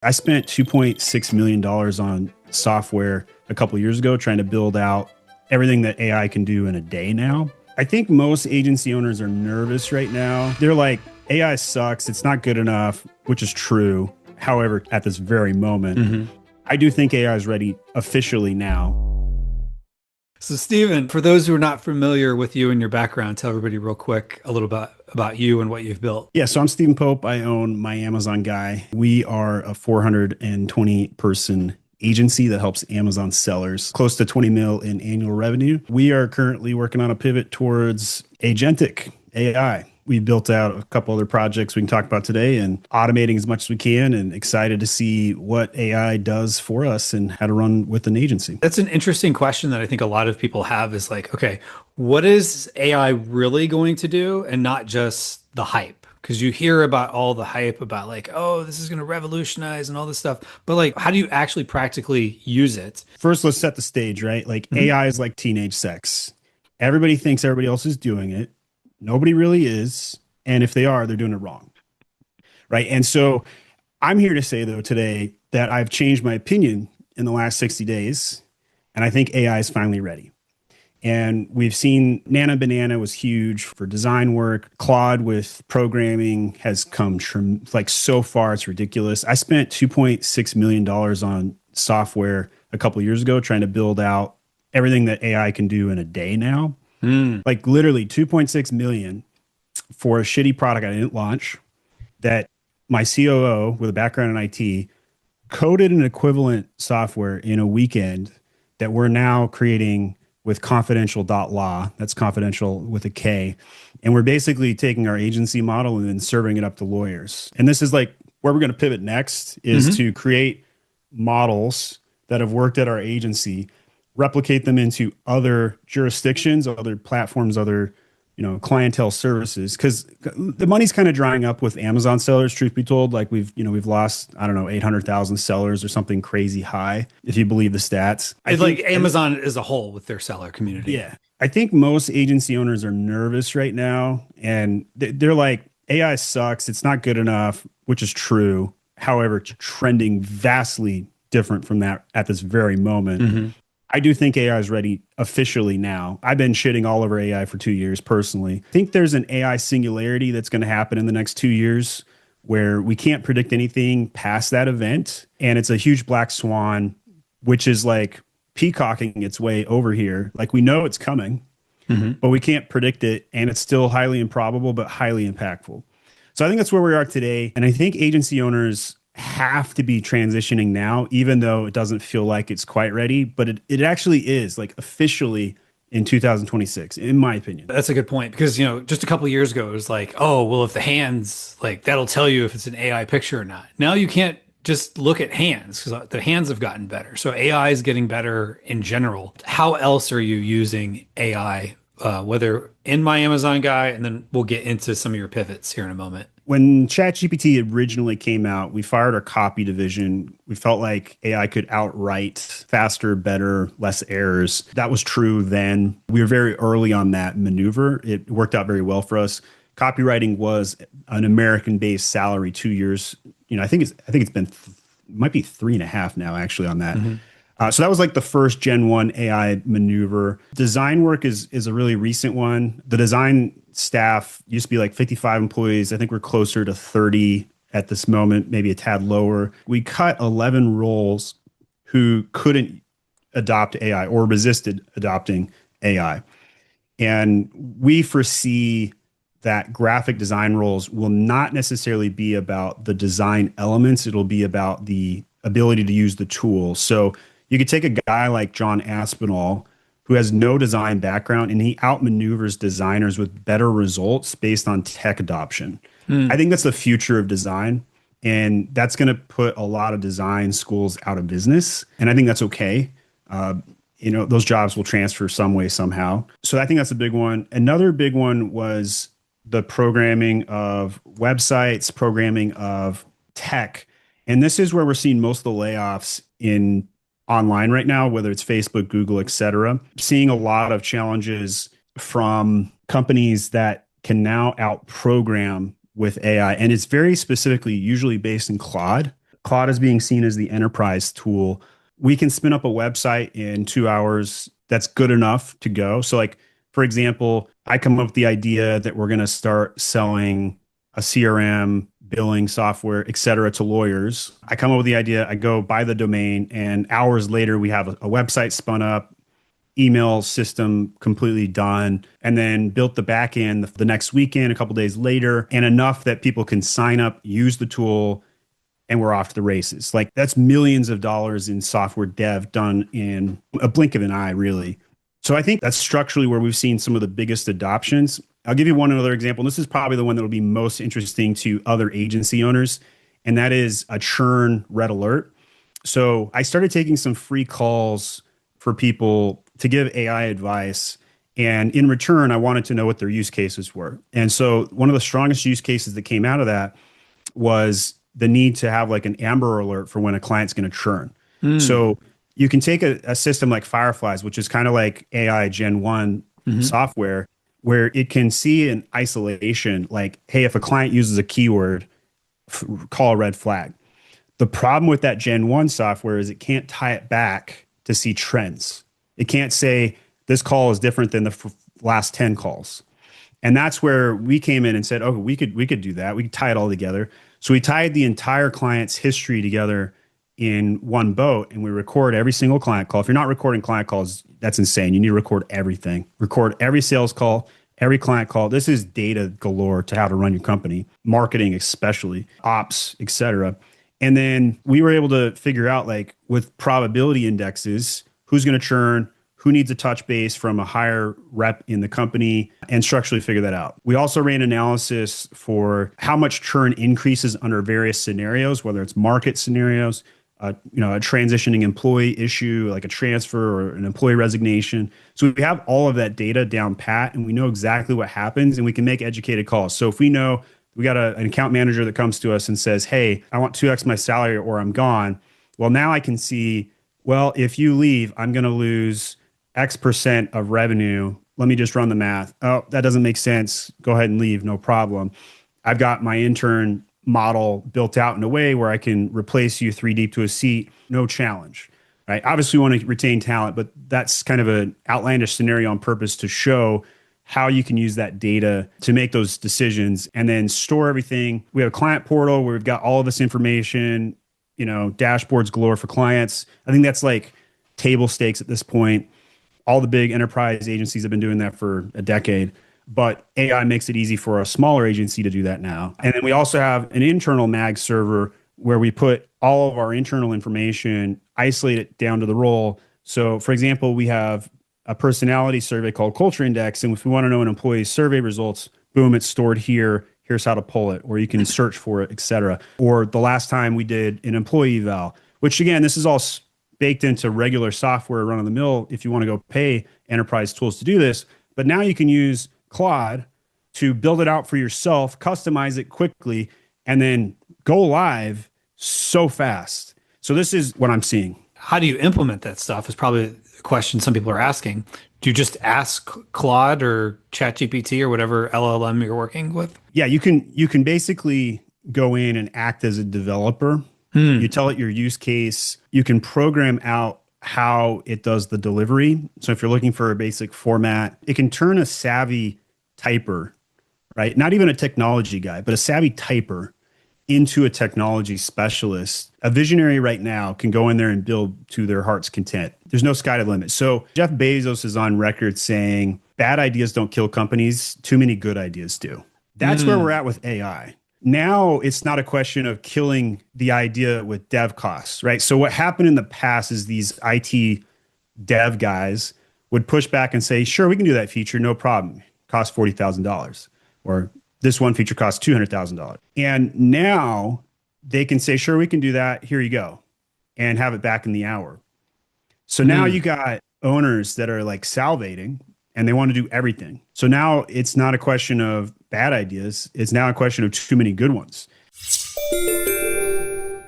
I spent $2.6 million on software a couple of years ago trying to build out everything that AI can do in a day now. I think most agency owners are nervous right now. They're like, AI sucks. It's not good enough, which is true. However, at this very moment, I do think AI is ready officially now. So, Stephen, for those who are not familiar with you and your background, tell everybody real quick a little bit about you and what you've built. Yeah, so I'm Stephen Pope. I own My Amazon Guy. We are a 420 person agency that helps Amazon sellers close to 20 mil in annual revenue. We are currently working on a pivot towards agentic AI. We built out a couple other projects we can talk about today and automating as much as we can, and excited to see what AI does for us and how to run with an agency. That's an interesting question that I think a lot of people have is like, okay, what is AI really going to do and not just the hype? Because you hear about all the hype about like, oh, this is going to revolutionize and all this stuff. But like, how do you actually practically use it? First, let's set the stage, right? Like AI is like teenage sex. Everybody thinks everybody else is doing it. Nobody really is. And if they are, they're doing it wrong. Right. And so I'm here to say, though, today that I've changed my opinion in the last 60 days. And I think AI is finally ready. And we've seen Nana Banana was huge for design work. Claude with programming has come like so far, it's ridiculous. I spent $2.6 million on software a couple of years ago trying to build out everything that AI can do in a day now. Like literally 2.6 million for a shitty product I didn't launch that my COO with a background in IT coded an equivalent software in a weekend that we're now creating with confidential.law. That's confidential with a K. And we're basically taking our agency model and then serving it up to lawyers. And this is like where we're going to pivot next is to create models that have worked at our agency, replicate them into other jurisdictions, other platforms, other clientele services, because the money's kind of drying up with Amazon sellers, truth be told. Like we've lost, I don't know, 800,000 sellers or something crazy high, if you believe the stats. I think Amazon as a whole with their seller community. Yeah. I think most agency owners are nervous right now, and they're like, AI sucks. It's not good enough, which is true. However, it's trending vastly different from that at this very moment. I do think AI is ready officially now. I've been shitting all over AI for 2 years personally. I think there's an AI singularity that's going to happen in the next 2 years where we can't predict anything past that event. And it's a huge black swan, which is like peacocking its way over here. Like we know it's coming, but we can't predict it. And it's still highly improbable, but highly impactful. So I think that's where we are today. And I think agency owners have to be transitioning now, even though it doesn't feel like it's quite ready, but it actually is, like officially in 2026, in my opinion. That's a good point because, just a couple of years ago, it was like, oh, well, if the hands, like that'll tell you if it's an AI picture or not. Now you can't just look at hands because the hands have gotten better. So AI is getting better in general. How else are you using AI, whether in My Amazon Guy, and then we'll get into some of your pivots here in a moment. When ChatGPT originally came out, we fired our copy division. We felt like AI could outright faster, better, less errors. That was true then. We were very early on that maneuver. It worked out very well for us. Copywriting was an American-based salary 2 years. I think it's been might be 3.5 now actually on that. So that was like the first Gen 1 AI maneuver. Design work is a really recent one. The design staff used to be like 55 employees. I think we're closer to 30 at this moment, maybe a tad lower. We cut 11 roles who couldn't adopt AI or resisted adopting AI. And we foresee that graphic design roles will not necessarily be about the design elements. It'll be about the ability to use the tool. So you could take a guy like John Aspinall, who has no design background, and he outmaneuvers designers with better results based on tech adoption. I think that's the future of design, and that's going to put a lot of design schools out of business. And I think that's okay. Those jobs will transfer some way, somehow. So I think that's a big one. Another big one was the programming of websites, programming of tech. And this is where we're seeing most of the layoffs in online right now, whether it's Facebook, Google, et cetera. Seeing a lot of challenges from companies that can now out program with AI. And it's very specifically usually based in Claude. Claude is being seen as the enterprise tool. We can spin up a website in 2 hours that's good enough to go. So, like, for example, I come up with the idea that we're going to start selling a CRM, billing software, et cetera, to lawyers. I come up with the idea, I go buy the domain, and hours later, we have a website spun up, email system completely done, and then built the back end the next weekend, a couple days later, and enough that people can sign up, use the tool, and we're off to the races. Like, that's millions of dollars in software dev done in a blink of an eye, really. So I think that's structurally where we've seen some of the biggest adoptions. I'll give you one other example. And this is probably the one that will be most interesting to other agency owners, and that is a churn red alert. So I started taking some free calls for people to give AI advice. And in return, I wanted to know what their use cases were. And so one of the strongest use cases that came out of that was the need to have like an Amber Alert for when a client's going to churn. So you can take a system like Fireflies, which is kind of like AI Gen 1 software, where it can see in isolation, like, hey, if a client uses a keyword, call a red flag. The problem with that Gen 1 software is it can't tie it back to see trends. It can't say this call is different than the last 10 calls. And that's where we came in and said, oh, we could do that. We could tie it all together. So we tied the entire client's history together in one boat, and we record every single client call. If you're not recording client calls, that's insane. You need to record everything. Record every sales call, every client call. This is data galore to how to run your company, marketing especially, ops, et cetera. And then we were able to figure out, like, with probability indexes, who's going to churn, who needs a touch base from a higher rep in the company, and structurally figure that out. We also ran analysis for how much churn increases under various scenarios, whether it's market scenarios, a transitioning employee issue, like a transfer or an employee resignation. So we have all of that data down pat, and we know exactly what happens, and we can make educated calls. So if we know we got an account manager that comes to us and says, hey, I want 2x my salary or I'm gone. Well, now I can see, well, if you leave, I'm going to lose X% of revenue. Let me just run the math. Oh, that doesn't make sense. Go ahead and leave. No problem. I've got my intern model built out in a way where I can replace you 3 deep to a seat. No challenge, right? Obviously, we want to retain talent, but that's kind of an outlandish scenario on purpose to show how you can use that data to make those decisions and then store everything. We have a client portal where we've got all of this information, dashboards galore for clients. I think that's like table stakes at this point. All the big enterprise agencies have been doing that for a decade, but AI makes it easy for a smaller agency to do that now. And then we also have an internal MAG server where we put all of our internal information, isolate it down to the role. So for example, we have a personality survey called Culture Index. And if we want to know an employee's survey results, boom, it's stored here. Here's how to pull it, or you can search for it, et cetera. Or the last time we did an employee eval, which again, this is all baked into regular software run of the mill if you want to go pay enterprise tools to do this. But now you can use Claude to build it out for yourself, customize it quickly, and then go live so fast. So this is what I'm seeing. How do you implement that stuff is probably a question some people are asking. Do you just ask Claude or ChatGPT or whatever LLM you're working with? Yeah, you can basically go in and act as a developer. You tell it your use case. You can program out how it does the delivery. So if you're looking for a basic format, it can turn a savvy typer, right? Not even a technology guy, but a savvy typer into a technology specialist. A visionary right now can go in there and build to their heart's content. There's no sky to the limit. So Jeff Bezos is on record saying, bad ideas don't kill companies. Too many good ideas do. That's where we're at with AI. Now it's not a question of killing the idea with dev costs, right? So what happened in the past is these IT dev guys would push back and say, sure, we can do that feature, no problem. Cost $40,000. Or this one feature costs $200,000. And now they can say, sure, we can do that. Here you go. And have it back in the hour. So now you got owners that are like salivating and they want to do everything. So now it's not a question of bad ideas. It's now a question of too many good ones.